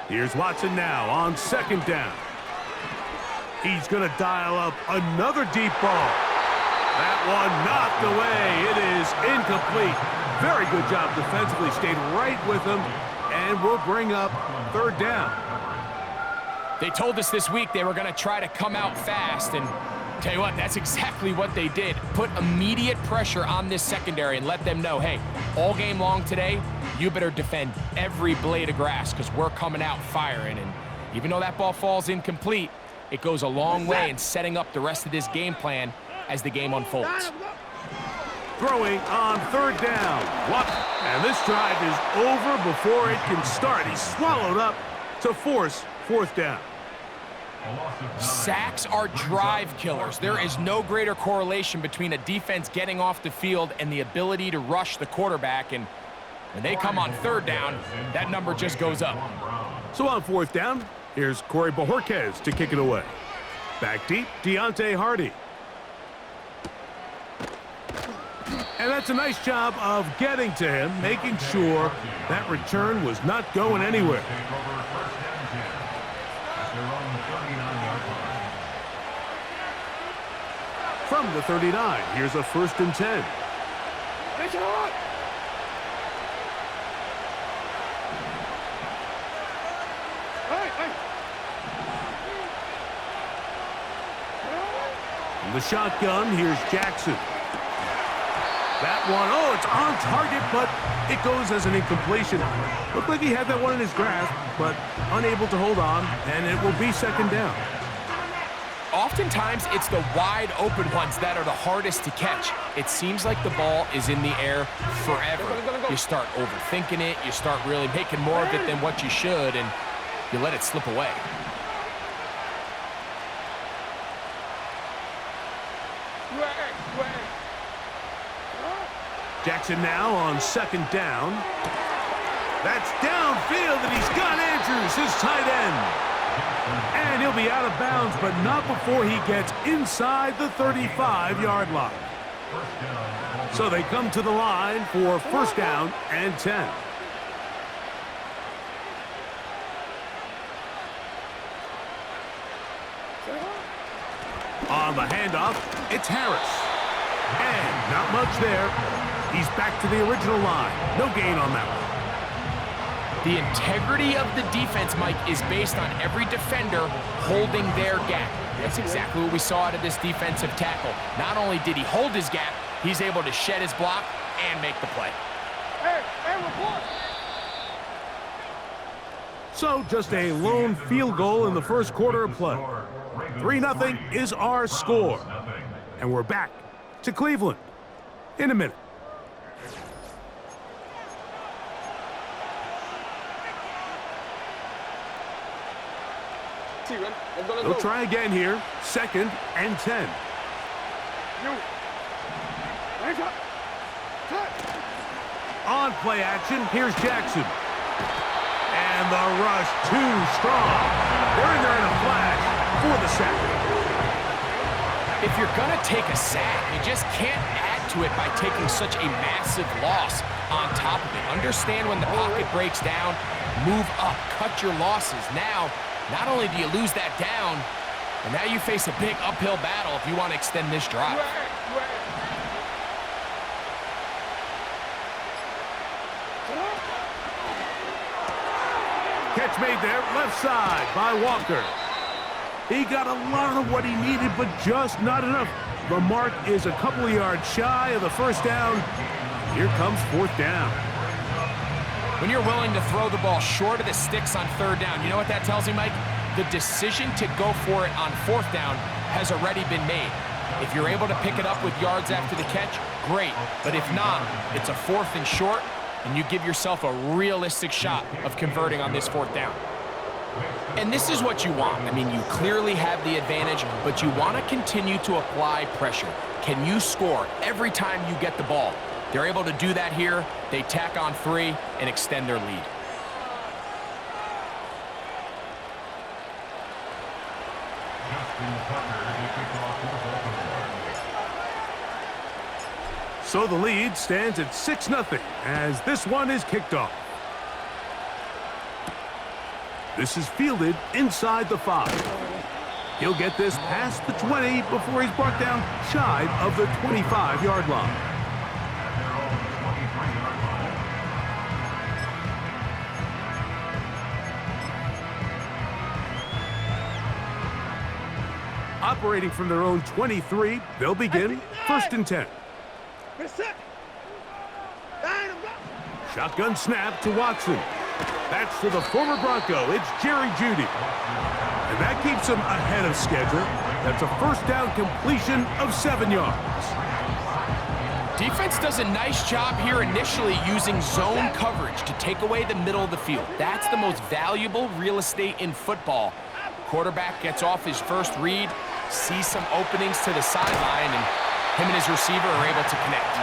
Here's Watson now on second down. He's going to dial up another deep ball. That one knocked away. It is incomplete. Very good job defensively. Stayed right with him, and will bring up third down. They told us this week they were going to try to come out fast, and tell you what, that's exactly what they did. Put immediate pressure on this secondary and let them know, hey, all game long today, you better defend every blade of grass because we're coming out firing. And even though that ball falls incomplete, it goes a long way in setting up the rest of this game plan as the game unfolds. Throwing on third down. And this drive is over before it can start. He's swallowed up to force fourth down. Sacks are drive killers. There is no greater correlation between a defense getting off the field and the ability to rush the quarterback. And when they come on third down, that number just goes up. So on fourth down, here's Corey Bojorquez to kick it away. Back deep, Deontay Hardy. And that's a nice job of getting to him, making sure that return was not going anywhere. From the 39, here's a 1st and 10. From the shotgun, here's Jackson. That one, oh, it's on target, but it goes as an incompletion. Looked like he had that one in his grasp, but unable to hold on, and it will be second down. Oftentimes, it's the wide open ones that are the hardest to catch. It seems like the ball is in the air forever. You start overthinking it, you start really making more of it than what you should, and you let it slip away. Jackson now on second down. That's downfield, and he's got Andrews, his tight end. And he'll be out of bounds, but not before he gets inside the 35-yard line. So they come to the line for 1st down and 10. On the handoff, it's Harris. And not much there. He's back to the original line. No gain on that one. The integrity of the defense, Mike, is based on every defender holding their gap. That's exactly what we saw out of this defensive tackle. Not only did he hold his gap, he's able to shed his block and make the play. Report. So just a lone field goal in the first quarter of play. 3-0 is our score. And we're back to Cleveland in a minute. They'll try again here. 2nd and 10. On play action, here's Jackson. And the rush too strong. They're in there in a flash for the sack. If you're going to take a sack, you just can't add to it by taking such a massive loss on top of it. Understand when the pocket breaks down, move up, cut your losses. Now, not only do you lose that down, but now you face a big uphill battle if you want to extend this drive. Catch made there, left side by Walker. He got a lot of what he needed, but just not enough. The mark is a couple of yards shy of the 1st down. Here comes 4th down. When you're willing to throw the ball short of the sticks on 3rd down, you know what that tells me, Mike? The decision to go for it on 4th down has already been made. If you're able to pick it up with yards after the catch, great. But if not, it's a 4th and short, and you give yourself a realistic shot of converting on this 4th down. And this is what you want. I mean, you clearly have the advantage, but you want to continue to apply pressure. Can you score every time you get the ball? They're able to do that here. They tack on 3 and extend their lead. So the lead stands at 6-0 as this one is kicked off. This is fielded inside the 5. He'll get this past the 20 before he's brought down shy of the 25-yard line. Operating from their own 23, they'll begin 1st and 10. Shotgun snap to Watson. That's to the former Bronco. It's Jerry Jeudy. And that keeps him ahead of schedule. That's a first down completion of 7 yards. Defense does a nice job here initially using zone coverage to take away the middle of the field. That's the most valuable real estate in football. Quarterback gets off his first read, sees some openings to the sideline, and him and his receiver are able to connect.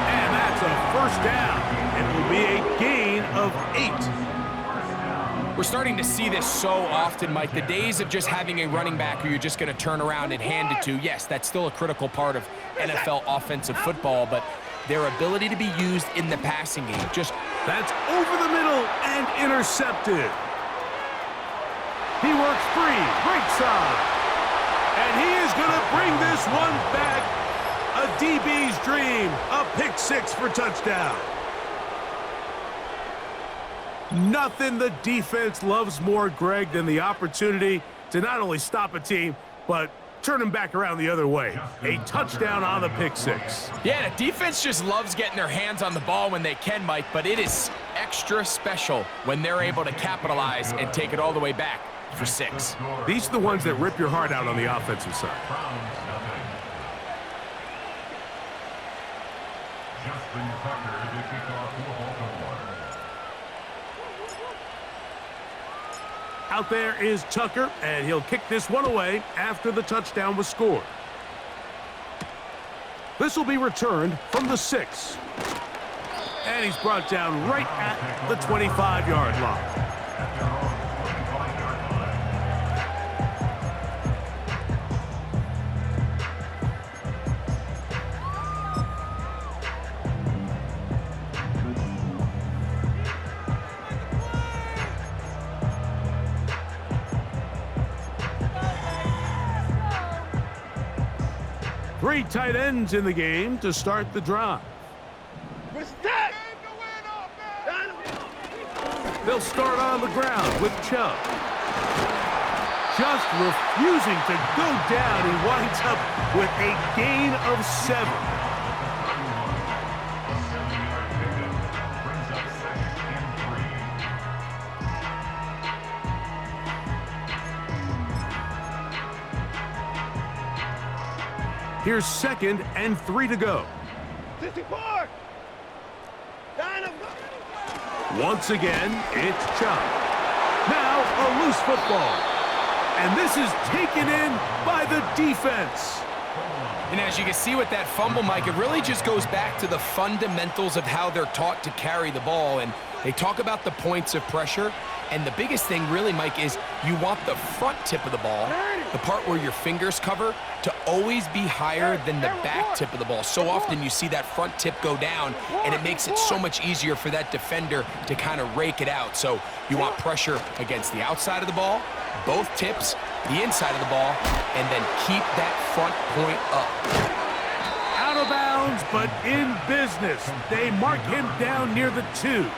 And that's a first down. It will be a gain of 8. We're starting to see this so often, Mike. The days of just having a running back who you're just going to turn around and hand it to, yes, that's still a critical part of NFL offensive football, but their ability to be used in the passing game. That's over the middle and intercepted. He works free, right side. And he is going to bring this one back. A DB's dream, a pick 6 for touchdown. Nothing the defense loves more, Greg, than the opportunity to not only stop a team, but turn them back around the other way. A touchdown on the pick 6. Yeah, the defense just loves getting their hands on the ball when they can, Mike, but it is extra special when they're able to capitalize and take it all the way back for 6. These are the ones that rip your heart out on the offensive side. Out there is Tucker, and he'll kick this one away after the touchdown was scored. This will be returned from the 6. And he's brought down right at the 25-yard line. Three tight ends in the game to start the drive. They'll start on the ground with Chubb. Just refusing to go down. He winds up with a gain of 7. Here's 2nd and 3 to go. Once again, it's Chubb. Now a loose football. And this is taken in by the defense. And as you can see with that fumble, Mike, it really just goes back to the fundamentals of how they're taught to carry the ball. And they talk about the points of pressure. And the biggest thing really, Mike, is you want the front tip of the ball, the part where your fingers cover, to always be higher than the back tip of the ball. So often you see that front tip go down, and it makes it so much easier for that defender to kind of rake it out. So you want pressure against the outside of the ball, both tips, the inside of the ball, and then keep that front point up. Out of bounds, but in business. They mark him down near the 2.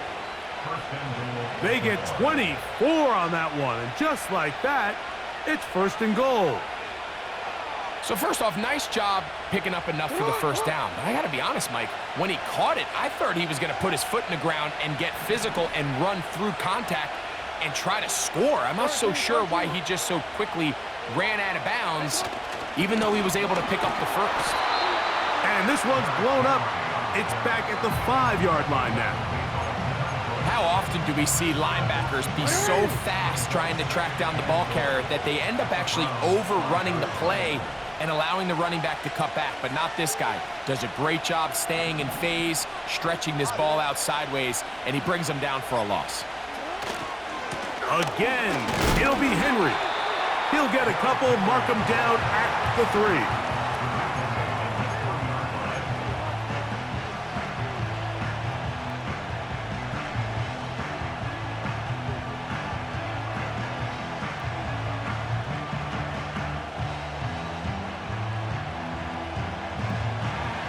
They get 24 on that one, and just like that, it's 1st and goal. So first off, nice job picking up enough for the first down. But I got to be honest, Mike, when he caught it, I thought he was going to put his foot in the ground and get physical and run through contact and try to score. I'm not so sure why he just so quickly ran out of bounds, even though he was able to pick up the first. And this one's blown up. It's back at the 5-yard line now. How often do we see linebackers be so fast trying to track down the ball carrier that they end up actually overrunning the play and allowing the running back to cut back? But not this guy. Does a great job staying in phase, stretching this ball out sideways, and he brings them down for a loss. Again, it'll be Henry. He'll get a couple, mark him down at the 3.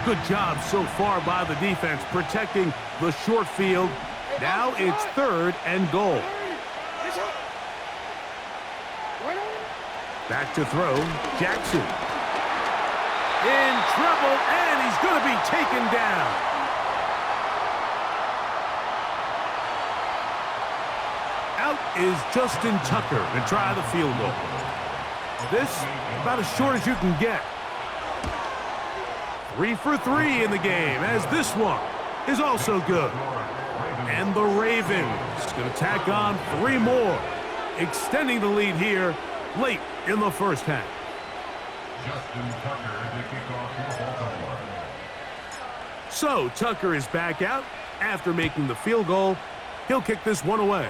Good job so far by the defense protecting the short field. Now it's 3rd and goal. Back to throw, Jackson. In trouble, and he's going to be taken down. Out is Justin Tucker to try the field goal. This, about as short as you can get. 3 for 3 in the game, as this one is also good. And the Ravens going to tack on 3 more, extending the lead here late in the first half. So Tucker is back out after making the field goal. He'll kick this one away.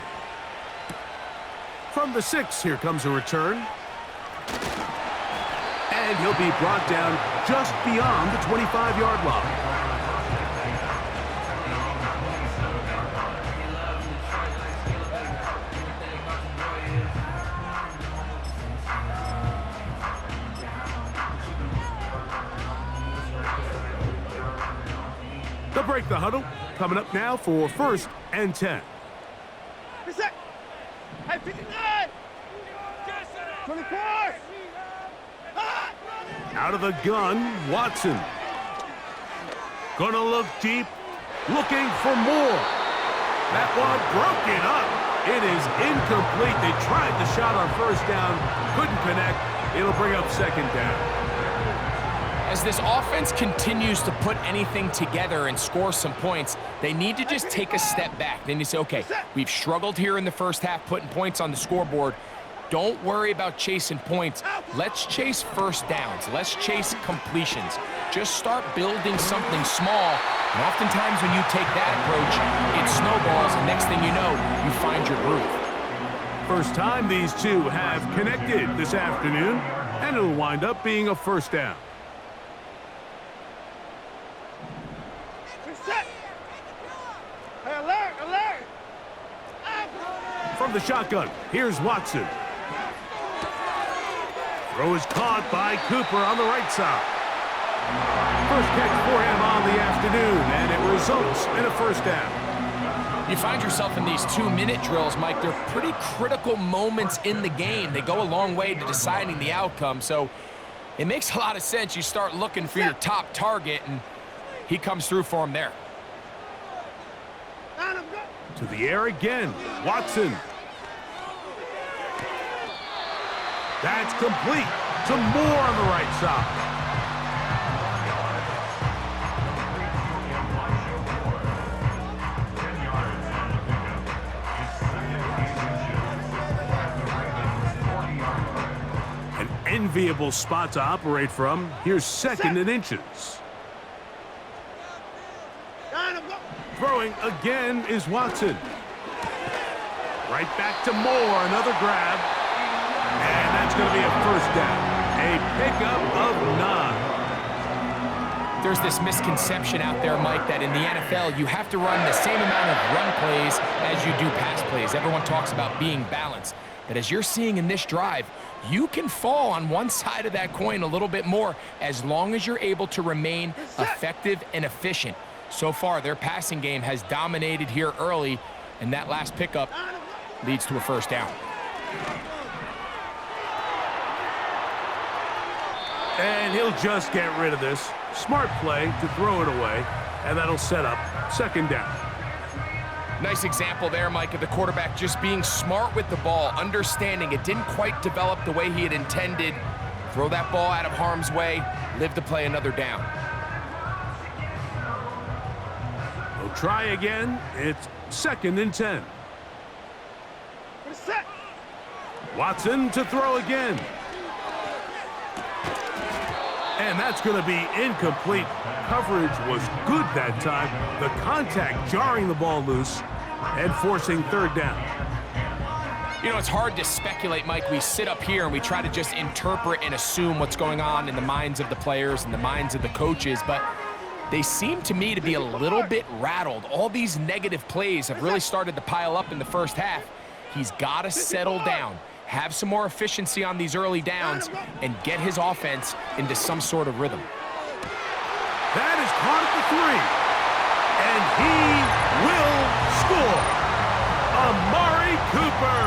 From the 6, here comes a return. And he'll be brought down just beyond the 25-yard line. They'll break the huddle. Coming up now for 1st and 10. Hey, 59! 24! Out of the gun, Watson. Gonna look deep, looking for more. That one broken up. It is incomplete. They tried the shot on 1st down, couldn't connect. It'll bring up 2nd down. As this offense continues to put anything together and score some points, they need to just take a step back. Then you say, okay, we've struggled here in the first half putting points on the scoreboard. Don't worry about chasing points. Let's chase 1st downs. Let's chase completions. Just start building something small. And oftentimes when you take that approach, it snowballs. And next thing you know, you find your groove. First time these two have connected this afternoon, and it'll wind up being a 1st down. From the shotgun, here's Watson. Throw is caught by Cooper on the right side. First catch for him on the afternoon, and it results in a 1st down. You find yourself in these 2-minute drills, Mike. They're pretty critical moments in the game. They go a long way to deciding the outcome, so it makes a lot of sense. You start looking for your top target, and he comes through for him there. To the air again, Watson. That's complete to Moore on the right side. An enviable spot to operate from. Here's 2nd and inches. Throwing again is Watson. Right back to Moore, another grab. And that's going to be a 1st down. A pickup of 9. There's this misconception out there, Mike, that in the NFL you have to run the same amount of run plays as you do pass plays. Everyone talks about being balanced. But as you're seeing in this drive, you can fall on one side of that coin a little bit more as long as you're able to remain effective and efficient. So far, their passing game has dominated here early, and that last pickup leads to a 1st down. And he'll just get rid of this. Smart play to throw it away, and that'll set up 2nd down. Nice example there, Mike, of the quarterback just being smart with the ball, understanding it didn't quite develop the way he had intended. Throw that ball out of harm's way, live to play another down. They'll try again. It's 2nd and 10. Watson to throw again. And that's going to be incomplete. Coverage was good that time. The contact jarring the ball loose and forcing 3rd down. You know, it's hard to speculate, Mike. We sit up here and we try to just interpret and assume what's going on in the minds of the players and the minds of the coaches, but they seem to me to be a little bit rattled. All these negative plays have really started to pile up in the first half. He's got to settle down, have some more efficiency on these early downs, and get his offense into some sort of rhythm. That is caught at the 3. And he will score. Amari Cooper.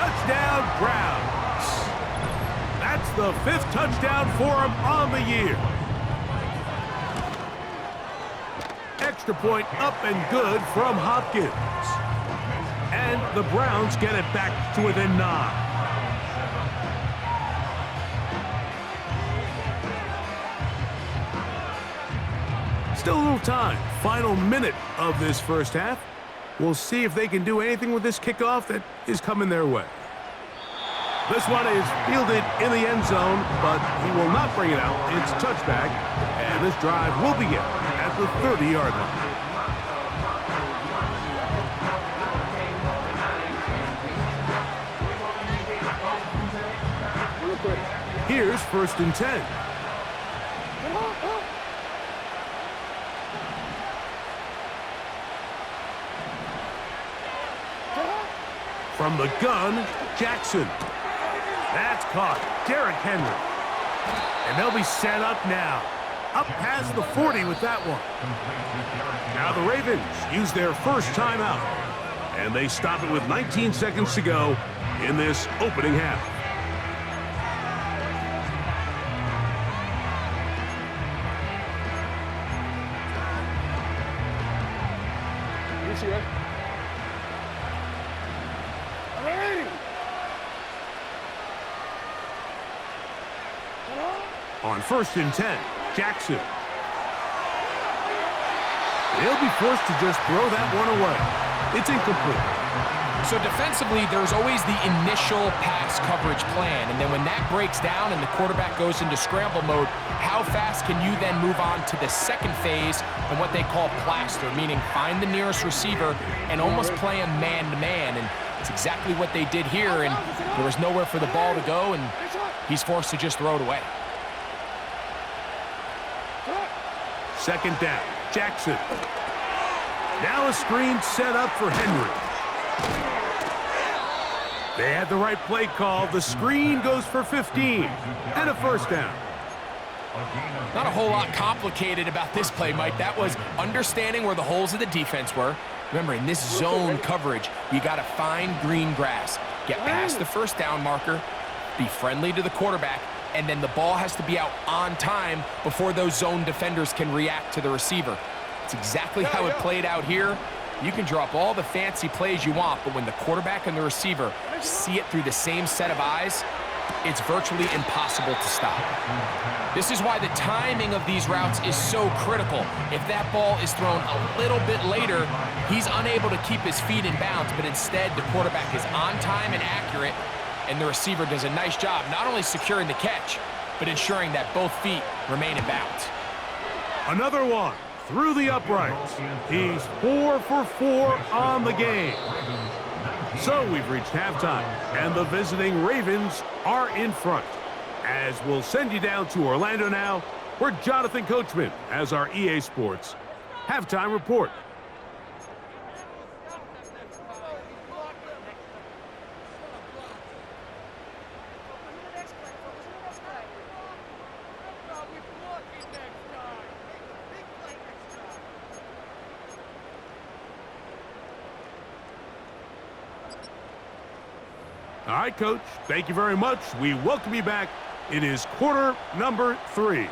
Touchdown, Browns. That's the 5th touchdown for him on the year. Extra point up and good from Hopkins. And the Browns get it back to within 9. Still a little time. Final minute of this first half. We'll see if they can do anything with this kickoff that is coming their way. This one is fielded in the end zone, but he will not bring it out. It's touchback, and this drive will begin at the 30-yard line. Here's 1st and 10. From the gun, Jackson. That's caught. Derrick Henry. And they'll be set up now. Up past the 40 with that one. Now the Ravens use their first timeout. And they stop it with 19 seconds to go in this opening half. On 1st and 10, Jackson. They'll be forced to just throw that one away. It's incomplete. So defensively, there's always the initial pass coverage plan, and then when that breaks down and the quarterback goes into scramble mode, how fast can you then move on to the second phase and what they call plaster, meaning find the nearest receiver and almost play him man-to-man, and it's exactly what they did here, and there was nowhere for the ball to go, and he's forced to just throw it away. 2nd down, Jackson. Now a screen set up for Henry. They had the right play call. The screen goes for 15 and a 1st down. Not a whole lot complicated about this play, Mike. That was understanding where the holes of the defense were. Remember, in this zone coverage, you got to find green grass. Get past the 1st down marker, be friendly to the quarterback, and then the ball has to be out on time before those zone defenders can react to the receiver. It's exactly how it played out here. You can drop all the fancy plays you want, but when the quarterback and the receiver see it through the same set of eyes, it's virtually impossible to stop. This is why the timing of these routes is so critical. If that ball is thrown a little bit later, he's unable to keep his feet in bounds, but instead the quarterback is on time and accurate, and the receiver does a nice job not only securing the catch, but ensuring that both feet remain in bounds. Another one through the uprights. He's 4 for 4 on the game. So we've reached halftime, and the visiting Ravens are in front. As we'll send you down to Orlando now, where Jonathan Coachman has our EA Sports halftime report. All right, Coach, thank you very much. We welcome you back. It is quarter number 3.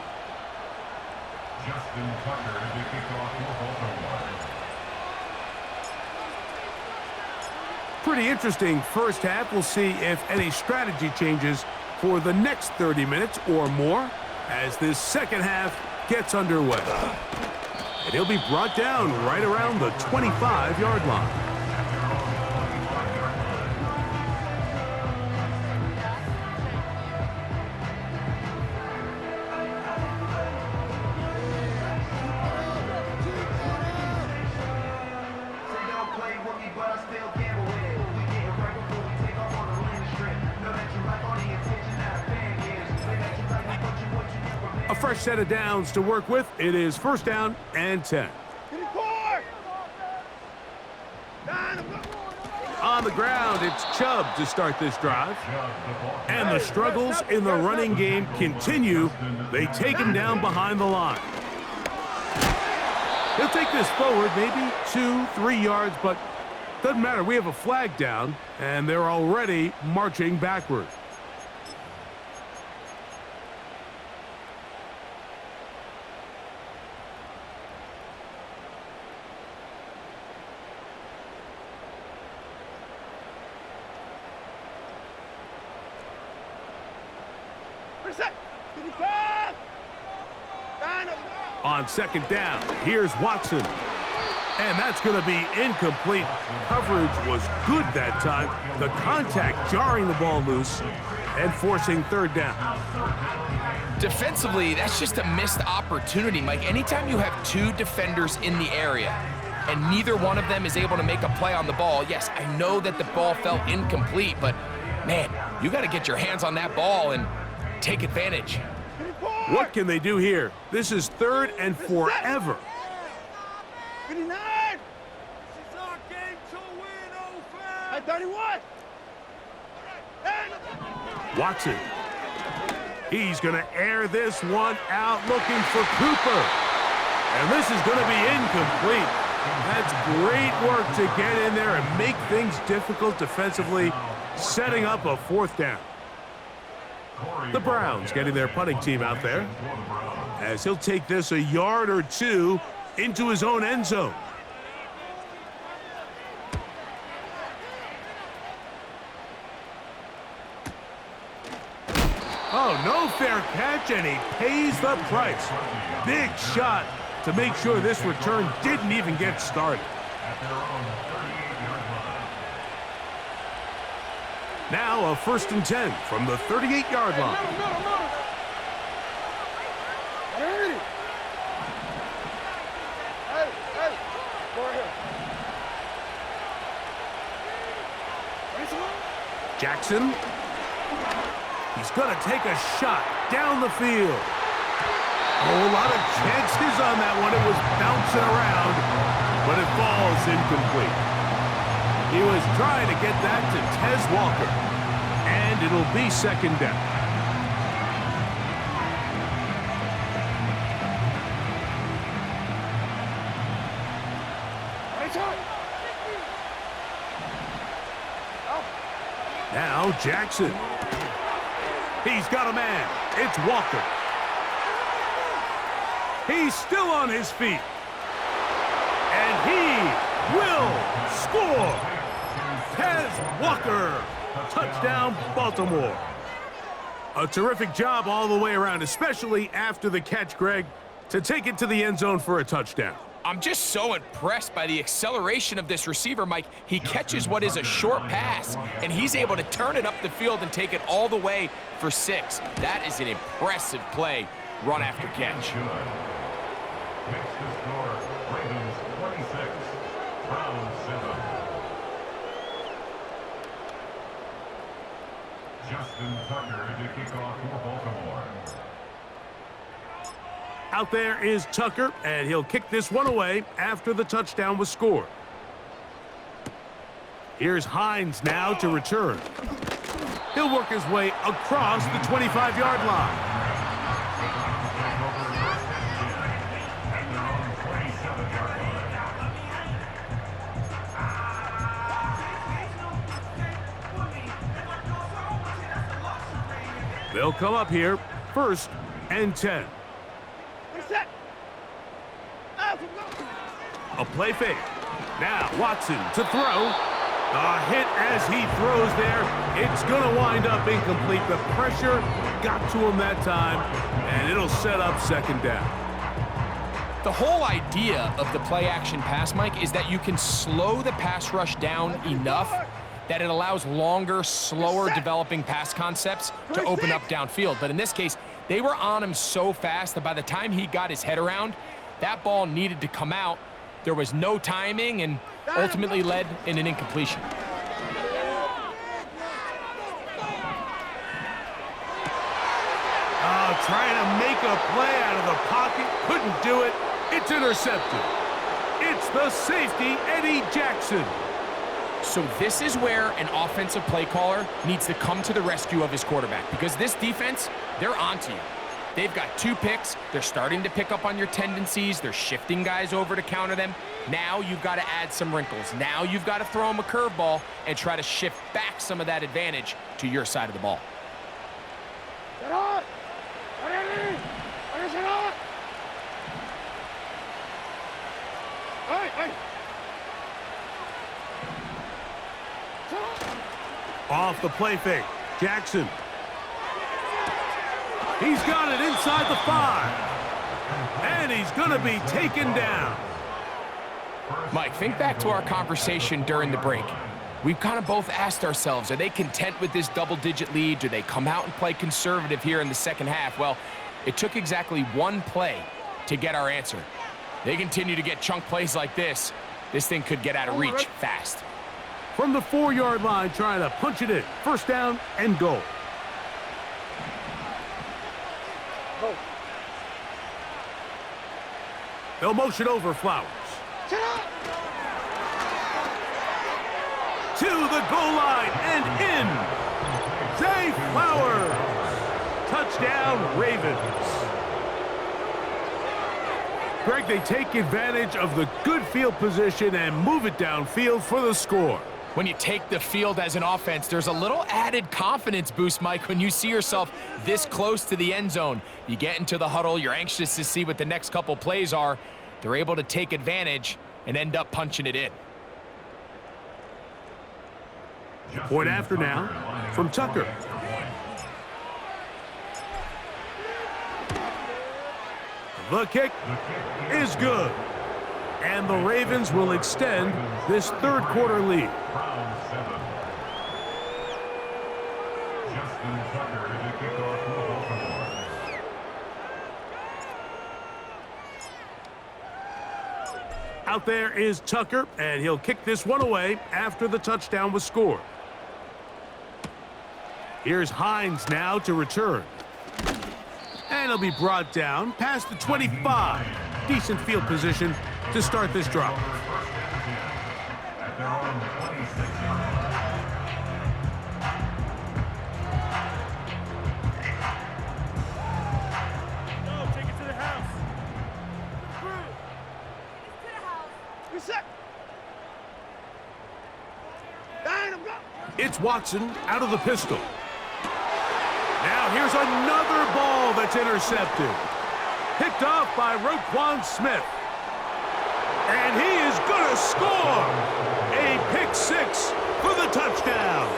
Justin Tucker to kick off for Baltimore. Pretty interesting first half. We'll see if any strategy changes for the next 30 minutes or more as this second half gets underway. And he'll be brought down right around the 25-yard line. A fresh set of downs to work with. It is 1st down and 10. On the ground, it's Chubb to start this drive. And the struggles in the running game continue. They take him down behind the line. He'll take this forward, maybe 2-3 yards, but doesn't matter. We have a flag down, and they're already marching backward. On second down, here's Watson. And that's going to be incomplete. Coverage was good that time. The contact jarring the ball loose and forcing third down. Defensively, that's just a missed opportunity, Mike. Anytime you have two defenders in the area and neither one of them is able to make a play on the ball, yes, I know that the ball felt incomplete, but man, you got to get your hands on that ball and take advantage. What can they do here? This is third and forever. 59! This is our game to win, old fam! At 31! Watson. He's going to air this one out looking for Cooper. And this is going to be incomplete. That's great work to get in there and make things difficult defensively, setting up a fourth down. The Browns getting their punting team out there as he'll take this a yard or two into his own end zone. Oh, no fair catch, and he pays the price. Big shot to make sure this return didn't even get started. Now a 1st and 10 from the 38-yard line. Jackson. He's going to take a shot down the field. Oh, a lot of chances on that one. It was bouncing around, but it falls incomplete. He was trying to get that to Tez Walker, and it'll be second down. Now Jackson. He's got a man. It's Walker. He's still on his feet. And he will score. Tez Walker. Touchdown, Baltimore. A terrific job all the way around, especially after the catch, Greg, to take it to the end zone for a touchdown. I'm just so impressed by the acceleration of this receiver, Mike. He catches what is a short pass, and he's able to turn it up the field and take it all the way for 6. That is an impressive play, run after catch. Makes the score, Ravens 26, Browns 7. Justin Tucker to kick off for Baltimore. Out there is Tucker, and he'll kick this one away after the touchdown was scored. Here's Hines now to return. He'll work his way across the 25-yard line. They'll come up here, 1st and 10. A play fake. Now Watson to throw. A hit as he throws there. It's going to wind up incomplete. The pressure got to him that time, and it'll set up second down. The whole idea of the play-action pass, Mike, is that you can slow the pass rush down enough that it allows longer, slower developing pass concepts to open up downfield. But in this case, they were on him so fast that by the time he got his head around, that ball needed to come out. There was no timing and ultimately led in an incompletion. Oh, trying to make a play out of the pocket. Couldn't do it. It's intercepted. It's the safety, Eddie Jackson. So this is where an offensive play caller needs to come to the rescue of his quarterback, because this defense, they're onto you. They've got 2 picks. They're starting to pick up on your tendencies. They're shifting guys over to counter them. Now you've got to add some wrinkles. Now you've got to throw them a curveball and try to shift back some of that advantage to your side of the ball. Off the play fake, Jackson. He's got it inside the 5. And he's going to be taken down. Mike, think back to our conversation during the break. We've kind of both asked ourselves, are they content with this double-digit lead? Do they come out and play conservative here in the second half? Well, it took exactly 1 play to get our answer. They continue to get chunk plays like this. This thing could get out of reach fast. From the 4-yard line, trying to punch it in. First down and goal. They'll motion over Flowers. To the goal line and in. Zay Flowers. Touchdown, Ravens. Greg, they take advantage of the good field position and move it downfield for the score. When you take the field as an offense, there's a little added confidence boost, Mike, when you see yourself this close to the end zone. You get into the huddle, you're anxious to see what the next couple plays are. They're able to take advantage and end up punching it in. Point after now from Tucker. The kick is good. And the Ravens will extend this third quarter lead. Out there is Tucker, and he'll kick this one away after the touchdown was scored. Here's Hines now to return. And he'll be brought down past the 25. Decent field position to start this drive. It's Watson out of the pistol. Now here's another ball that's intercepted. Picked off by Roquan Smith. And he is going to score. A pick 6 for the touchdown.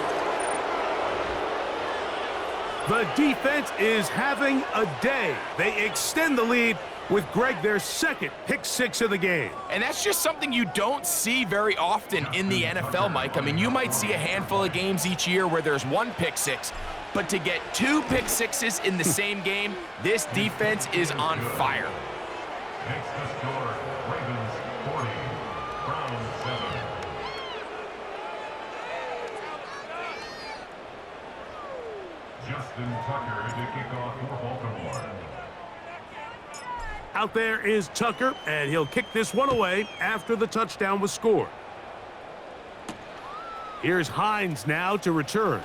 The defense is having a day. They extend the lead with Greg their second pick 6 of the game. And that's just something you don't see very often in the NFL, Mike. I mean, you might see a handful of games each year where there's 1 pick 6. But to get 2 pick 6s in the same game, this defense is on fire. Makes the score, Ravens 40, Browns 7. Justin Tucker to kick off for Baltimore. Out there is Tucker, and he'll kick this one away after the touchdown was scored. Here's Hines now to return.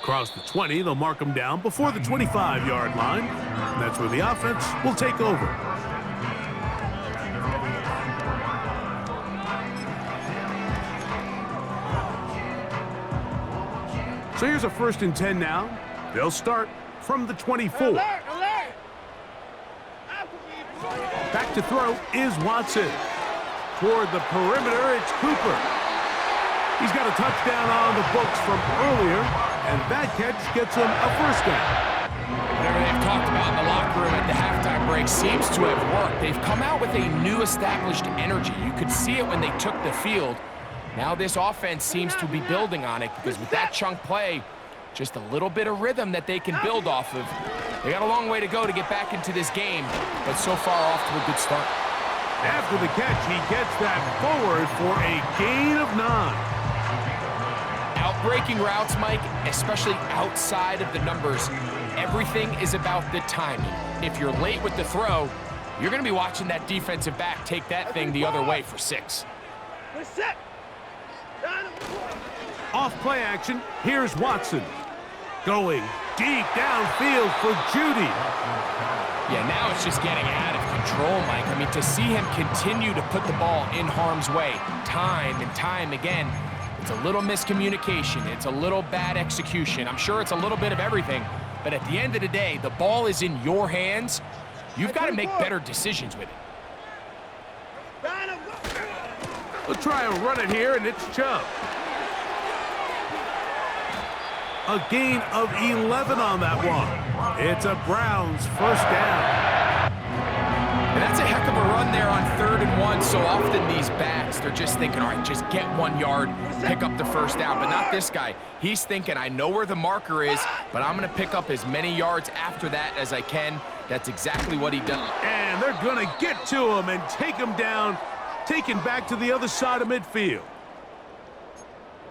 Across the 20, they'll mark him down before the 25-yard line. And that's where the offense will take over. So here's a 1st and 10 now. They'll start from the 24. Back to throw is Watson. Toward the perimeter, it's Cooper. He's got a touchdown on the books from earlier, and that catch gets him a 1st down. Whatever they've talked about in the locker room at the halftime break seems to have worked. They've come out with a new established energy. You could see it when they took the field. Now this offense seems to be building on it because with that chunk play, just a little bit of rhythm that they can build off of. They got a long way to go to get back into this game, but so far off to a good start. After the catch, he gets that forward for a gain of 9. Outbreaking routes, Mike, especially outside of the numbers, everything is about the timing. If you're late with the throw, you're going to be watching that defensive back take that thing the other way for 6. Off play action, here's Watson. Going deep downfield for Judy. Yeah, now it's just getting out of control, Mike. I mean, to see him continue to put the ball in harm's way time and time again, it's a little miscommunication. It's a little bad execution. I'm sure it's a little bit of everything, but at the end of the day, the ball is in your hands. You've got to make better decisions with it. We'll try and run it here, and it's Chubb. A gain of 11 on that one. It's a Browns first down. And that's a heck of a run there on 3rd and 1. So often these backs, they're just thinking, all right, just get 1 yard, pick up the first down. But not this guy. He's thinking, I know where the marker is, but I'm going to pick up as many yards after that as I can. That's exactly what he does. And they're going to get to him and take him down, taken back to the other side of midfield.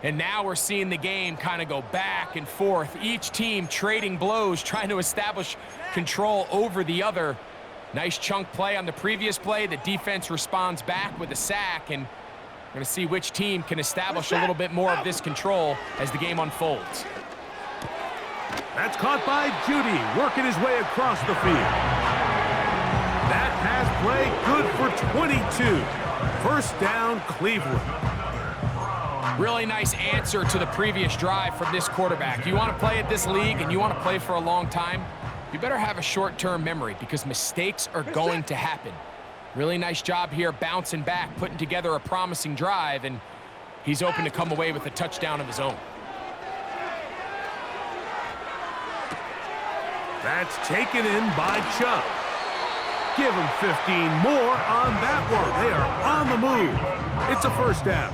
And now we're seeing the game kind of go back and forth. Each team trading blows, trying to establish control over the other. Nice chunk play on the previous play. The defense responds back with a sack, and we're going to see which team can establish a little bit more of this control as the game unfolds. That's caught by Judy, working his way across the field. That pass play good for 22. First down, Cleveland. Really nice answer to the previous drive from this quarterback. You want to play at this league and you want to play for a long time, you better have a short-term memory because mistakes are going to happen. Really nice job here bouncing back, putting together a promising drive, and he's open to come away with a touchdown of his own. That's taken in by Chubb. Give him 15 more on that one. They are on the move. It's a first down.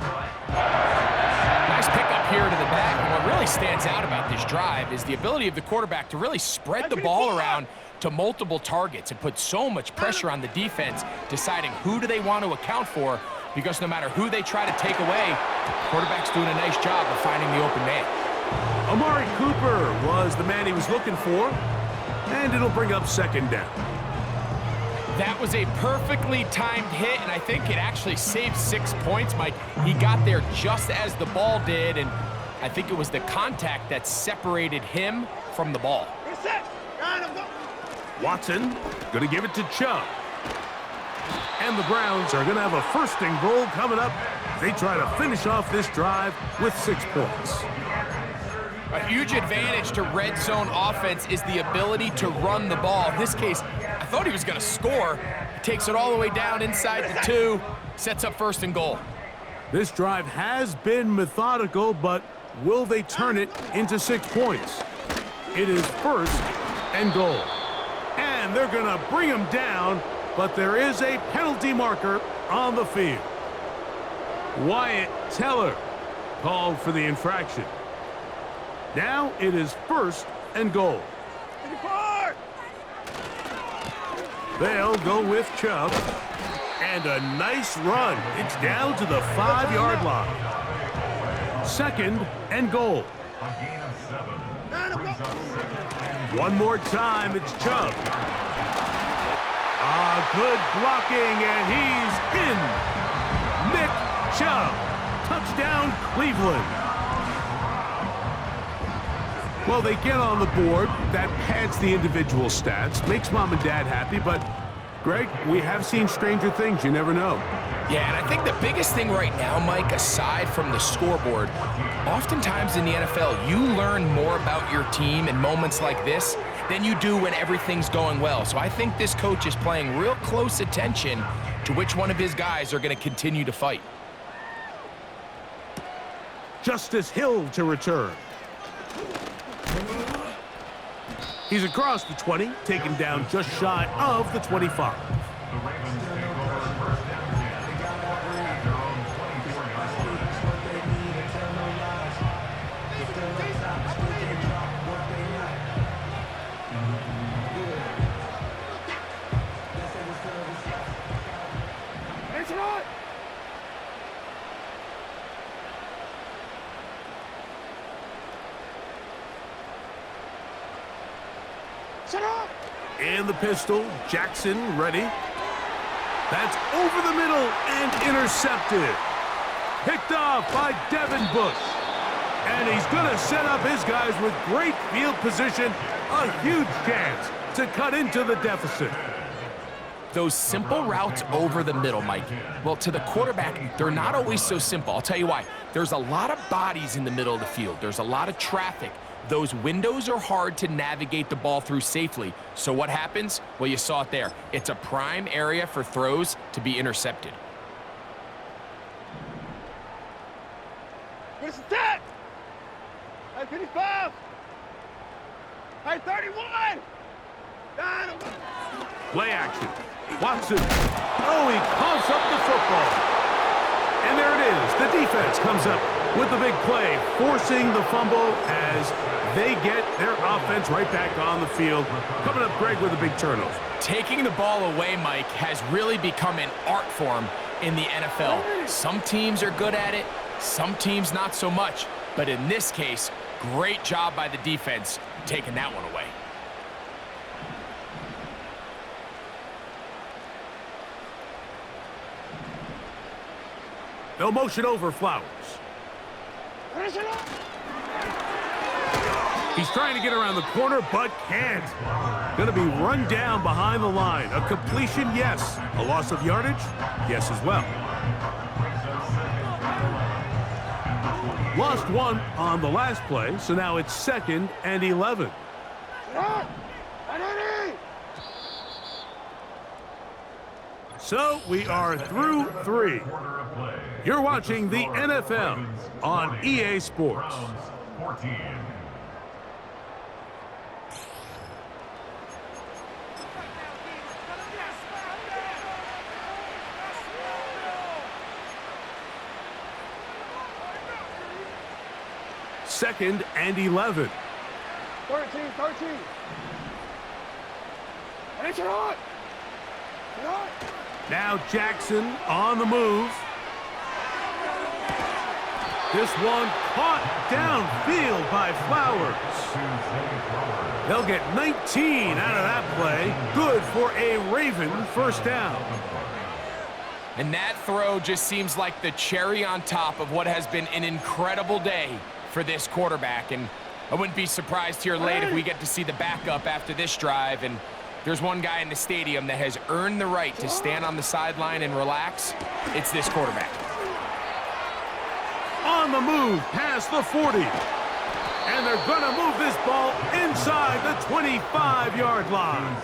Nice pickup here to the back. And what really stands out about this drive is the ability of the quarterback to really spread the ball around to multiple targets and put so much pressure on the defense, deciding who do they want to account for, because no matter who they try to take away, the quarterback's doing a nice job of finding the open man. Amari Cooper was the man he was looking for, and it'll bring up second down. That was a perfectly timed hit, and I think it actually saved 6 points, Mike. He got there just as the ball did, and I think it was the contact that separated him from the ball. Watson going to give it to Chubb. And the Browns are going to have a first and goal coming up. They try to finish off this drive with 6 points. A huge advantage to red zone offense is the ability to run the ball. In this case, I thought he was going to score. Takes it all the way down inside the 2, sets up first and goal. This drive has been methodical, but will they turn it into 6 points? It is first and goal. And they're going to bring him down, but there is a penalty marker on the field. Wyatt Teller called for the infraction. Now it is first and goal. They'll go with Chubb. And a nice run. It's down to the 5-yard line. Second and goal. One more time, it's Chubb. Good blocking, and he's in. Nick Chubb. Touchdown, Cleveland. Well, they get on the board. That pads the individual stats, makes mom and dad happy, but Greg, we have seen stranger things. You never know. Yeah, and I think the biggest thing right now, Mike, aside from the scoreboard, oftentimes in the NFL, you learn more about your team in moments like this than you do when everything's going well. So I think this coach is paying real close attention to which one of his guys are going to continue to fight. Justice Hill to return. He's across the 20, taken down just shy of the 25. In the pistol, Jackson ready. That's over the middle and intercepted. Picked off by Devin Bush. And he's going to set up his guys with great field position. A huge chance to cut into the deficit. Those simple routes over the middle, Mike. Well, to the quarterback, they're not always so simple. I'll tell you why. There's a lot of bodies in the middle of the field. There's a lot of traffic. Those windows are hard to navigate the ball through safely. So what happens? Well, you saw it there. It's a prime area for throws to be intercepted. Where's the set? Hey, 55. Hey, 31. Got him. Play action. Watson. Oh, he coughs up the football. And there it is. The defense comes up with the big play, forcing the fumble as they get their offense right back on the field. Coming up, Greg, with a big turnover. Taking the ball away, Mike, has really become an art form in the NFL. Some teams are good at it, some teams not so much. But in this case, great job by the defense taking that one away. They'll motion over Flowers. He's trying to get around the corner, but can't. Going to be run down behind the line. A completion, yes. A loss of yardage, yes as well. Lost one on the last play, so now it's 2nd and 11. So we are through 3. You're watching the NFL on EA Sports. 14. Second and 11. 13. And it's on. Now Jackson on the move. This one caught downfield by Flowers. They'll get 19 out of that play. Good for a Raven first down. And that throw just seems like the cherry on top of what has been an incredible day for this quarterback. And I wouldn't be surprised here late if we get to see the backup after this drive. And there's one guy in the stadium that has earned the right to stand on the sideline and relax. It's this quarterback. On the move past the 40. And they're going to move this ball inside the 25-yard line.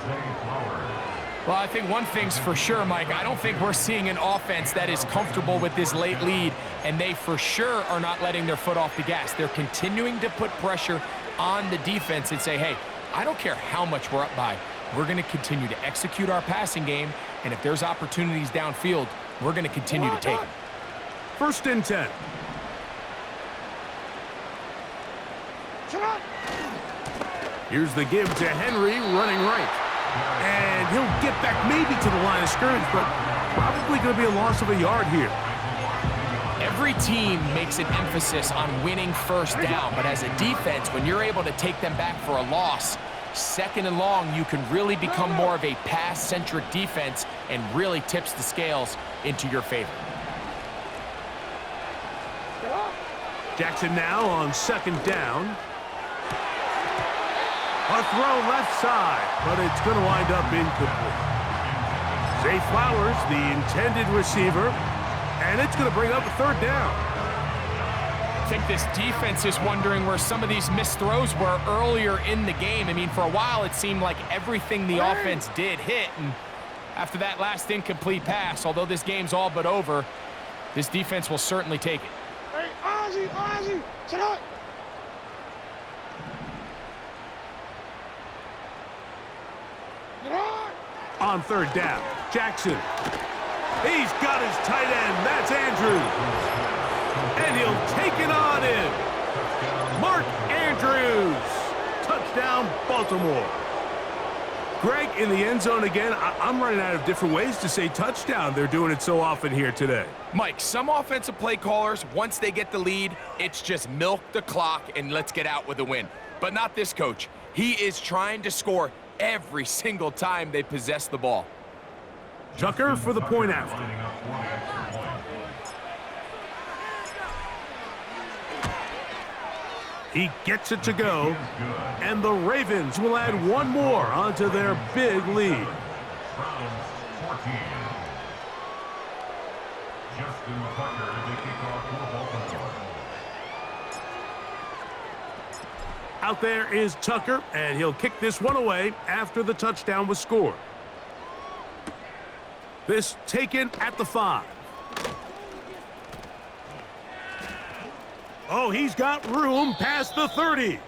Well, I think one thing's for sure, Mike. I don't think we're seeing an offense that is comfortable with this late lead, and they for sure are not letting their foot off the gas. They're continuing to put pressure on the defense and say, hey, I don't care how much we're up by. We're going to continue to execute our passing game, and if there's opportunities downfield, we're going to continue to take them. 1st and 10. Here's the give to Henry running right. And he'll get back maybe to the line of scrimmage, but probably going to be a loss of a yard here. Every team makes an emphasis on winning first down, but as a defense, when you're able to take them back for a loss, 2nd and long, you can really become more of a pass-centric defense and really tips the scales into your favor. Jackson now on 2nd down. A throw left side, but it's going to wind up incomplete. Zay Flowers, the intended receiver, and it's going to bring up a 3rd down. I think this defense is wondering where some of these missed throws were earlier in the game. I mean, for a while, it seemed like everything the offense did hit, and after that last incomplete pass, although this game's all but over, this defense will certainly take it. Hey, Ozzy, shut up. On 3rd down, Jackson. He's got his tight end. That's Andrews. And he'll take it on in. Mark Andrews. Touchdown, Baltimore. Greg, in the end zone again, I'm running out of different ways to say touchdown. They're doing it so often here today. Mike, some offensive play callers, once they get the lead, it's just milk the clock and let's get out with a win. But not this coach. He is trying to score every single time they possess the ball. Tucker for the point after. He gets it to go, and the Ravens will add one more onto their big lead. Browns 14. Justin Tucker to kick off for Baltimore. Out there is Tucker, and he'll kick this one away after the touchdown was scored. This taken at the 5. Oh, he's got room past the 30.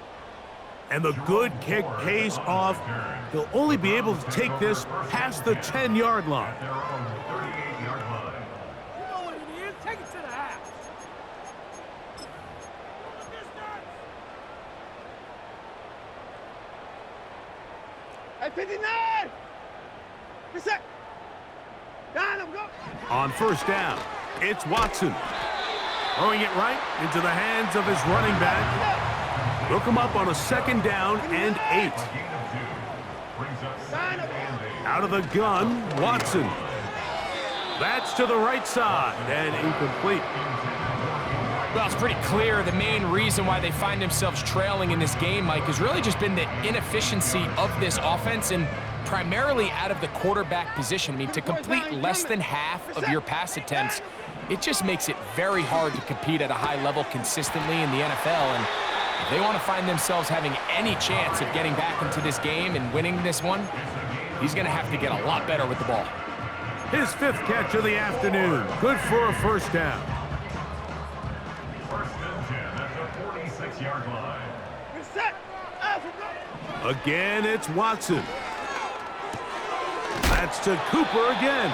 And the good kick pays off. He'll only be able to take this past the 10-yard line. Their own 38-yard line. You know what it is. Take it to the half. Hey, 59! Reset! Down, let's go! On first down, it's Watson. Throwing it right into the hands of his running back. He'll come up on a second down and 8. A gain of 2. Brings up second and 8. Out of the gun, Watson. That's to the right side and incomplete. Well, it's pretty clear the main reason why they find themselves trailing in this game, Mike, has really just been the inefficiency of this offense and primarily out of the quarterback position. I mean, to complete less than half of your pass attempts, it just makes it very hard to compete at a high level consistently in the NFL. And if they want to find themselves having any chance of getting back into this game and winning this one, he's going to have to get a lot better with the ball. His 5th catch of the afternoon. Good for a first down. First and 10 at the 46-yard line. Reset! Again, it's Watson. That's to Cooper again.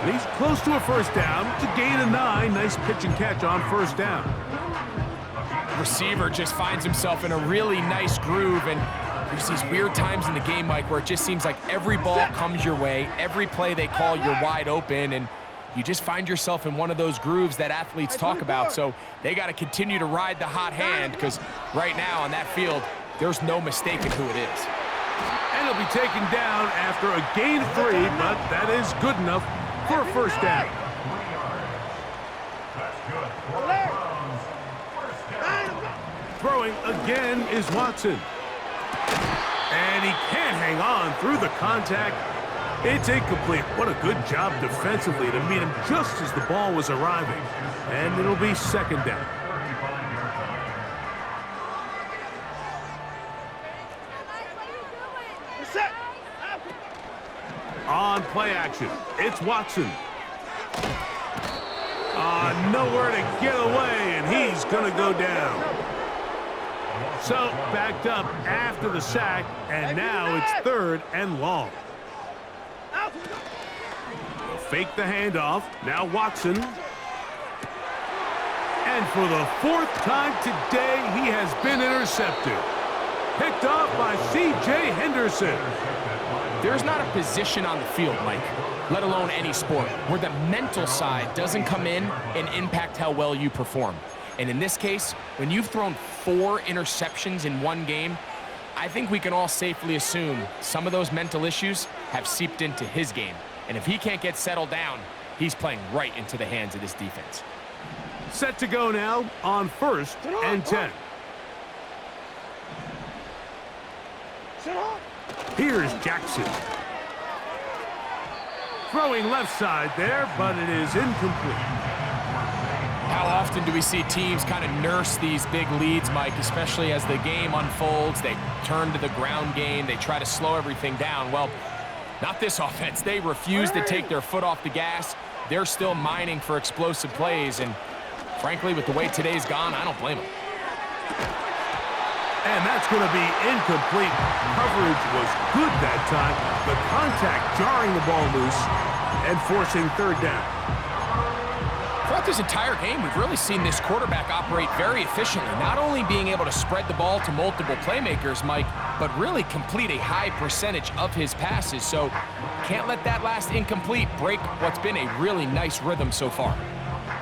And he's close to a first down to gain a 9. Nice pitch and catch on first down. Receiver just finds himself in a really nice groove, and there's these weird times in the game, Mike, where it just seems like every ball comes your way, every play they call, you're wide open, and you just find yourself in one of those grooves that athletes talk about. So they got to continue to ride the hot hand, because right now on that field, there's no mistaking who it is. And he'll be taken down after a gain of 3, but that is good enough for a first down. 3 yards. That's good for the Browns. First down. Throwing again is Watson. And he can't hang on through the contact. It's incomplete. What a good job defensively to meet him just as the ball was arriving. And it'll be second down. 35-yard line. Reset! On play action, it's Watson. Nowhere to get away, and he's going to go down. So, backed up after the sack, and now it's 3rd and long. Fake the handoff. Now Watson. And for the 4th time today, he has been intercepted. Picked off by C.J. Henderson. There's not a position on the field, Mike, let alone any sport, where the mental side doesn't come in and impact how well you perform. And in this case, when you've thrown 4 interceptions in one game, I think we can all safely assume some of those mental issues have seeped into his game. And if he can't get settled down, he's playing right into the hands of this defense. Set to go now on 1st and 10. Here's Jackson. Throwing left side there, but it is incomplete. How often do we see teams kind of nurse these big leads, Mike, especially as the game unfolds? They turn to the ground game. They try to slow everything down. Well, not this offense. They refuse to take their foot off the gas. They're still mining for explosive plays, and frankly, with the way today's gone, I don't blame them. And that's going to be incomplete. Coverage was good that time. The contact jarring the ball loose and forcing 3rd down. Throughout this entire game, we've really seen this quarterback operate very efficiently, not only being able to spread the ball to multiple playmakers, Mike, but really complete a high percentage of his passes. So can't let that last incomplete break what's been a really nice rhythm so far.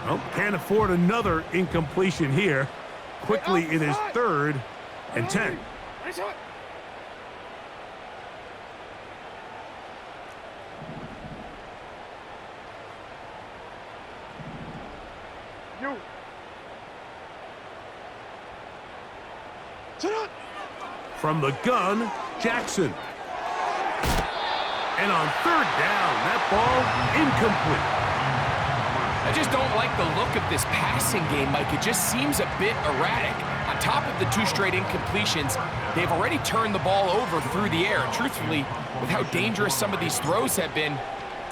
Well, can't afford another incompletion here. Quickly, it is 3rd and 10. From the gun, Jackson. And on third down, that ball incomplete. I just don't like the look of this passing game, Mike. It just seems a bit erratic. On top of the 2 straight incompletions, they've already turned the ball over through the air. Truthfully, with how dangerous some of these throws have been,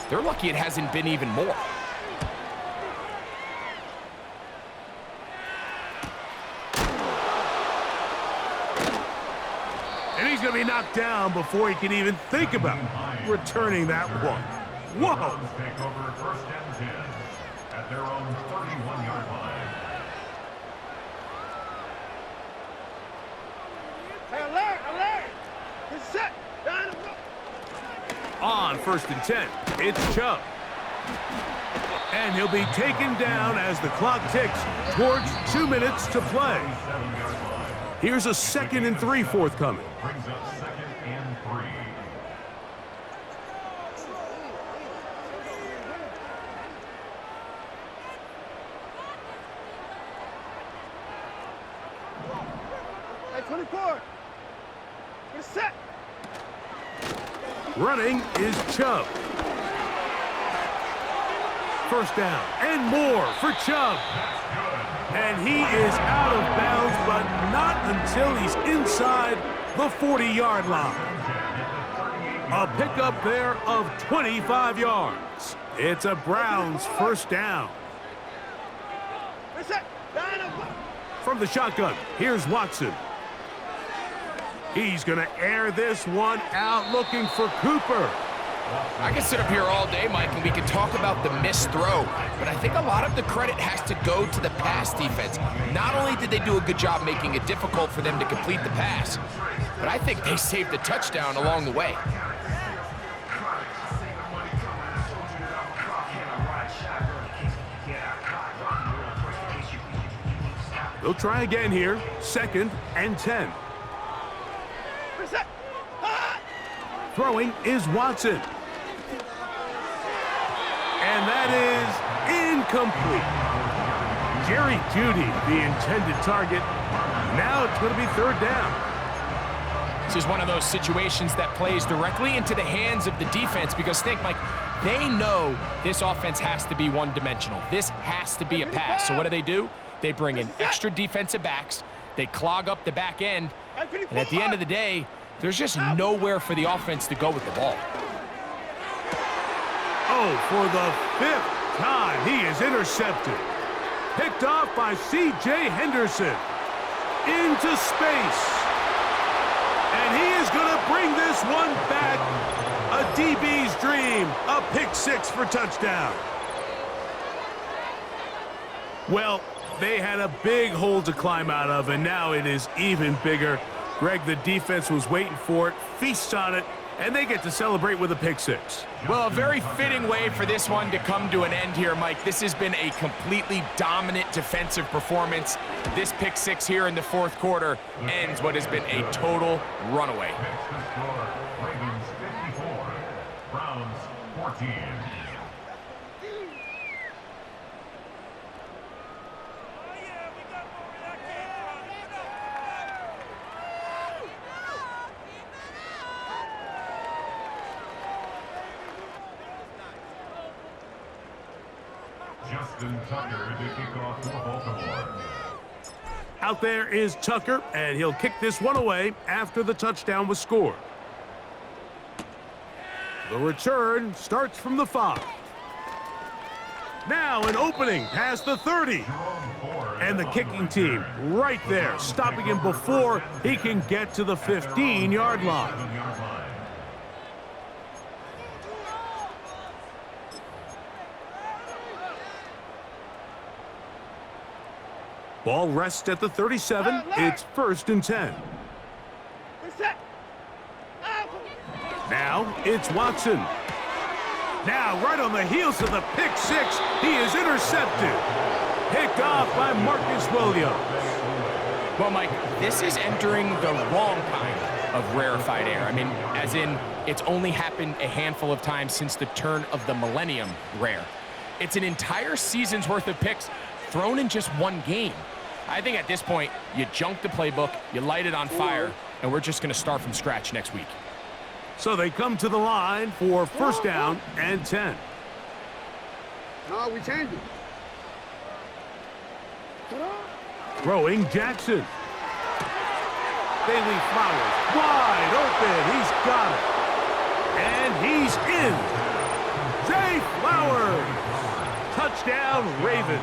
they're lucky it hasn't been even more. And he's going to be knocked down before he can even think about returning that one. Whoa! Browns take over first and 10 at their own 31-yard line. Hey, alert, alert! Get set! Down and go! On first and 10, it's Chubb. And he'll be taken down as the clock ticks towards 2 minutes to play. 7-yard line. Here's a 2nd and 3 forthcoming. Brings up 2nd and 3. Hey, 24! Get set! Running is Chubb. First down and more for Chubb. And he is out of bounds, but not until he's inside the 40-yard line. A pickup there of 25 yards. It's a Browns first down. Get set! Down and go! From the shotgun, here's Watson. He's going to air this one out looking for Cooper. I could sit up here all day, Mike, and we could talk about the missed throw, but I think a lot of the credit has to go to the pass defense. Not only did they do a good job making it difficult for them to complete the pass, but I think they saved a touchdown along the way. They'll try again here, 2nd and 10. Get set! Ah! Throwing is Watson. And that is incomplete. Jerry Jeudy, the intended target. Now it's going to be 3rd down. This is one of those situations that plays directly into the hands of the defense because think, Mike, they know this offense has to be one-dimensional. This has to be a pass. So what do? They bring in extra defensive backs. They clog up the back end. And at the end of the day, there's just nowhere for the offense to go with the ball. Oh, for the 5th time, he is intercepted. Picked off by C.J. Henderson. Into space. And he is going to bring this one back. A DB's dream. A pick 6 for touchdown. Well, they had a big hole to climb out of, and now it is even bigger. Greg, the defense was waiting for it, feasts on it, and they get to celebrate with a pick 6. Well, a very fitting way for this one to come to an end here, Mike. This has been a completely dominant defensive performance. This pick 6 here in the 4th quarter ends what has been a total runaway. Ravens 54, Browns 14. Justin Tucker to kick off for Baltimore. Out there is Tucker, and he'll kick this one away after the touchdown was scored. The return starts from the 5. Now an opening past the 30. And the kicking team right there, stopping him before he can get to the 15-yard line. Ball rests at the 37. It's 1st and 10. Now it's Watson. Now right on the heels of the pick 6, he is intercepted. Picked off by Marcus Williams. Well, Mike, this is entering the wrong kind of rarefied air. I mean, as in, it's only happened a handful of times since the turn of the millennium rare. It's an entire season's worth of picks thrown in just one game. I think at this point, you junk the playbook, you light it on fire, and we're just going to start from scratch next week. So they come to the line for first down and 10. No, we change it. Throwing Jackson. Bailey Flowers wide open. He's got it. And he's in. Zay Flowers. Touchdown, Ravens.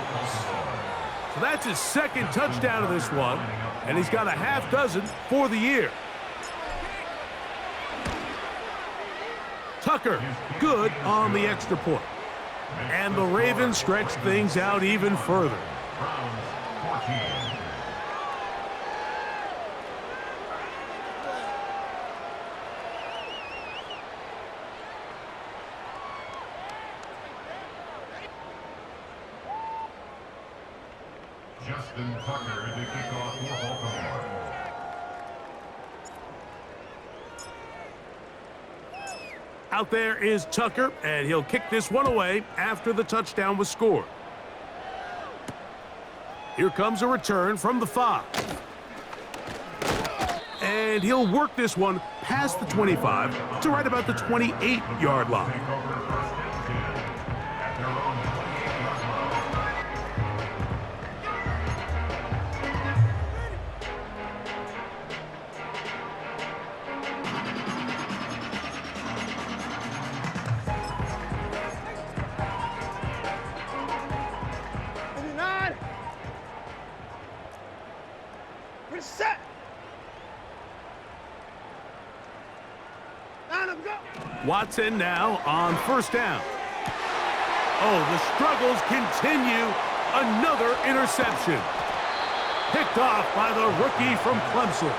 So that's his second touchdown of this one, and he's got a half dozen for the year. Tucker, good on the extra point. And the Ravens stretch things out even further. Justin Tucker to kick off for Baltimore. Out there is Tucker, and he'll kick this one away after the touchdown was scored. Here comes a return from the 5. And he'll work this one past the 25 to right about the 28-yard line. Set. Watson now on first down. Oh, the struggles continue. Another interception. Picked off by the rookie from Clemson.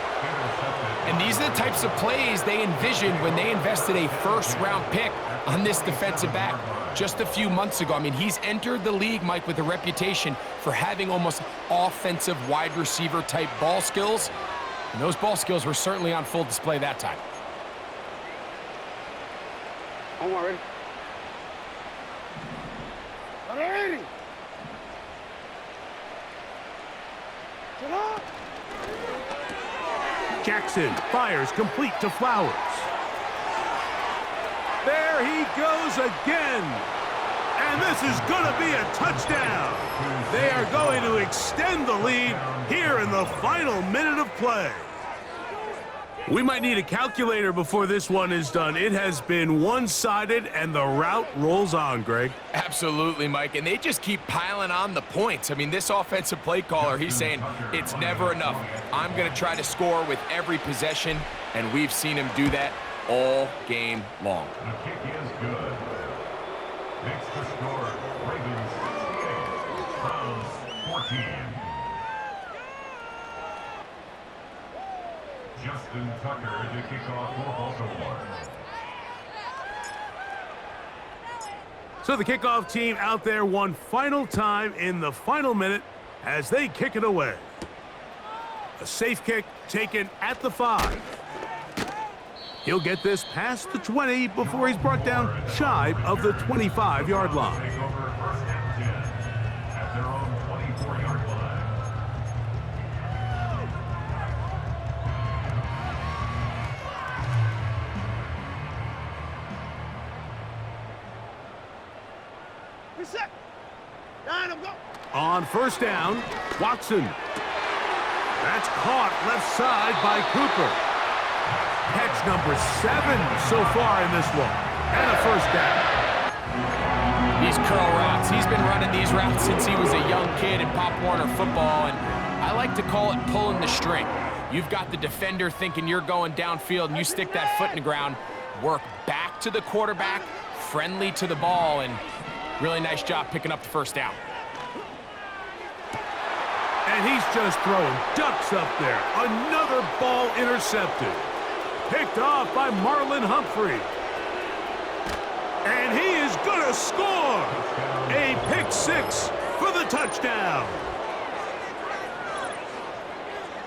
And these are the types of plays they envisioned when they invested a first-round pick on this defensive back just a few months ago. I mean, he's entered the league, Mike, with a reputation for having almost offensive wide receiver type ball skills. And those ball skills were certainly on full display that time. I'm already. Already. Jackson fires complete to Flowers. There he goes again. And this is going to be a touchdown. They are going to extend the lead here in the final minute of play. We might need a calculator before this one is done. It has been one-sided, and the route rolls on, Greg. Absolutely, Mike, and they just keep piling on the points. I mean, this offensive play caller, he's saying it's never enough. I'm going to try to score with every possession, and we've seen him do that all game long. The kick is good. Makes the score. Ravens 68, Browns 14. Justin Tucker to kick off for Baltimore. So the kickoff team out there one final time in the final minute as they kick it away. A safe kick taken at the 5. He'll get this past the 20 before he's brought down shy of the 25-yard line. Take over first and 10 at their own 24-yard line. Reset. Nine, I'm going. On first down, Watson. That's caught left side by Cooper. Catch number 7 so far in this one. And a first down. These curl routes, he's been running these routes since he was a young kid in Pop Warner football, and I like to call it pulling the string. You've got the defender thinking you're going downfield, and you stick that foot in the ground, work back to the quarterback, friendly to the ball, and really nice job picking up the first down. And he's just throwing ducks up there. Another ball intercepted. Picked off by Marlon Humphrey. And he is going to score. A pick 6 for the touchdown.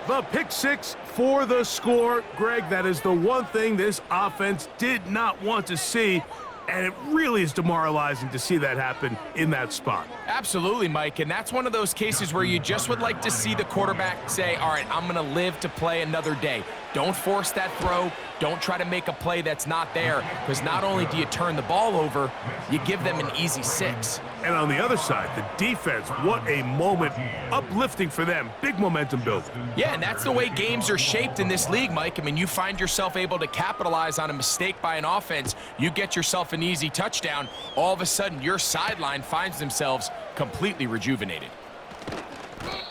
The pick 6 for the score. Greg, that is the one thing this offense did not want to see. And it really is demoralizing to see that happen in that spot. Absolutely, Mike, and that's one of those cases where you just would like to see the quarterback say, all right, I'm going to live to play another day. Don't force that throw. Don't try to make a play that's not there, because not only do you turn the ball over, you give them an easy 6. And on the other side, the defense, what a moment. Uplifting for them. Big momentum builder. Yeah, and that's the way games are shaped in this league, Mike. I mean, you find yourself able to capitalize on a mistake by an offense. You get yourself an easy touchdown. All of a sudden, your sideline finds themselves completely rejuvenated.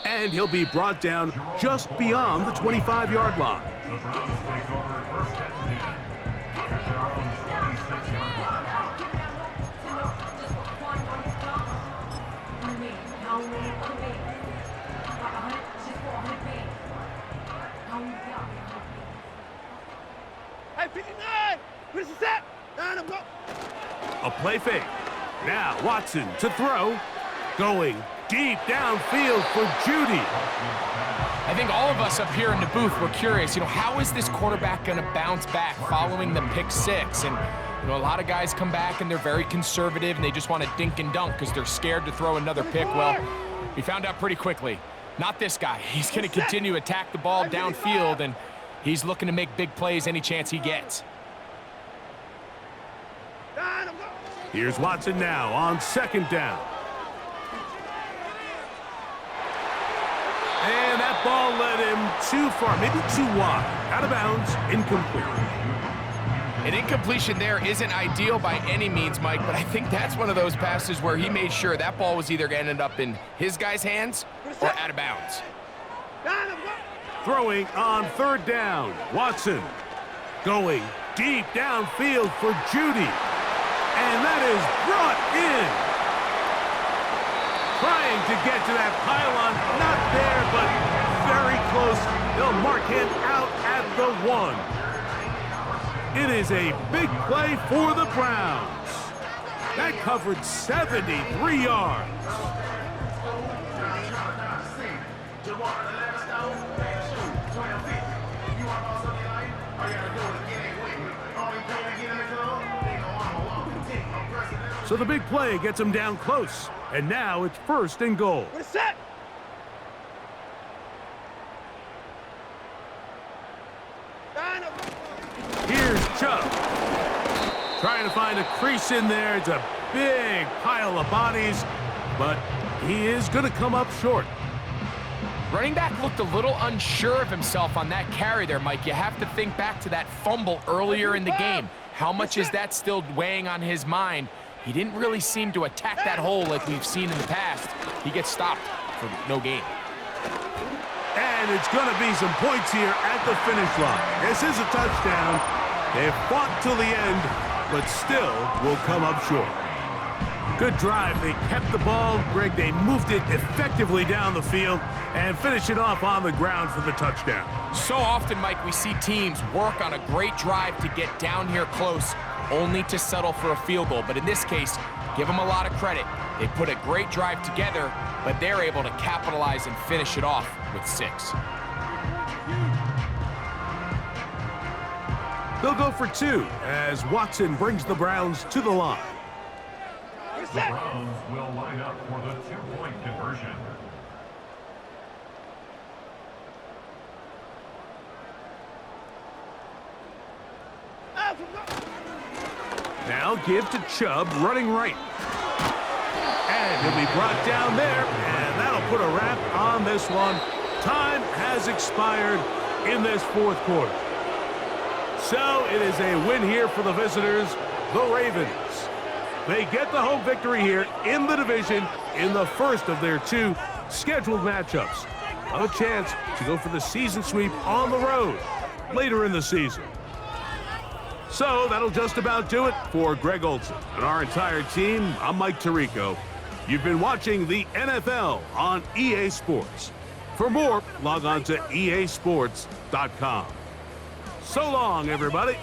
And he'll be brought down just beyond the 25-yard line. The Browns take over first and 10. At their own 26-yard line. Hey, 59! Where's the set? Down and go. A play fake. Now Watson to throw. Going deep downfield for Judy. I think all of us up here in the booth were curious, how is this quarterback going to bounce back following the pick 6? And, a lot of guys come back and they're very conservative and they just want to dink and dunk because they're scared to throw another pick. Well, we found out pretty quickly. Not this guy. He's going to continue to attack the ball downfield, and he's looking to make big plays any chance he gets. Here's Watson now on second down. And that ball led him too far, maybe too wide. Out of bounds, incomplete. An incompletion there isn't ideal by any means, Mike, but I think that's one of those passes where he made sure that ball was either going to end up in his guy's hands or out of bounds. Throwing on third down, Watson. Going deep downfield for Judy. And that is brought in. Trying to get to that pylon. Not there, but very close. They'll mark him out at the 1. It is a big play for the Browns. That covered 73 yards. So the big play gets him down close. And now it's first and goal. We're set. Here's Chubb. Trying to find a crease in there. It's a big pile of bodies, but he is going to come up short. Running back looked a little unsure of himself on that carry there, Mike. You have to think back to that fumble earlier in the game. How much is that still weighing on his mind? He didn't really seem to attack that hole like we've seen in the past. He gets stopped for no gain. And it's going to be some points here at the finish line. This is a touchdown. They fought till the end, but still will come up short. Good drive. They kept the ball. Greg, they moved it effectively down the field and finish it off on the ground for the touchdown. So often, Mike, we see teams work on a great drive to get down here close, only to settle for a field goal. But in this case, give them a lot of credit. They put a great drive together, but they're able to capitalize and finish it off with 6. They'll go for 2 as Watson brings the Browns to the line. The Browns will line up for the 2-point conversion. Now give to Chubb, running right. And he'll be brought down there, and that'll put a wrap on this one. Time has expired in this fourth quarter. So it is a win here for the visitors, the Ravens. They get the home victory here in the division in the first of their 2 scheduled matchups. A chance to go for the season sweep on the road later in the season. So that'll just about do it for Greg Olson and our entire team. I'm Mike Tirico. You've been watching the NFL on EA Sports. For more, log on to easports.com. So long, everybody.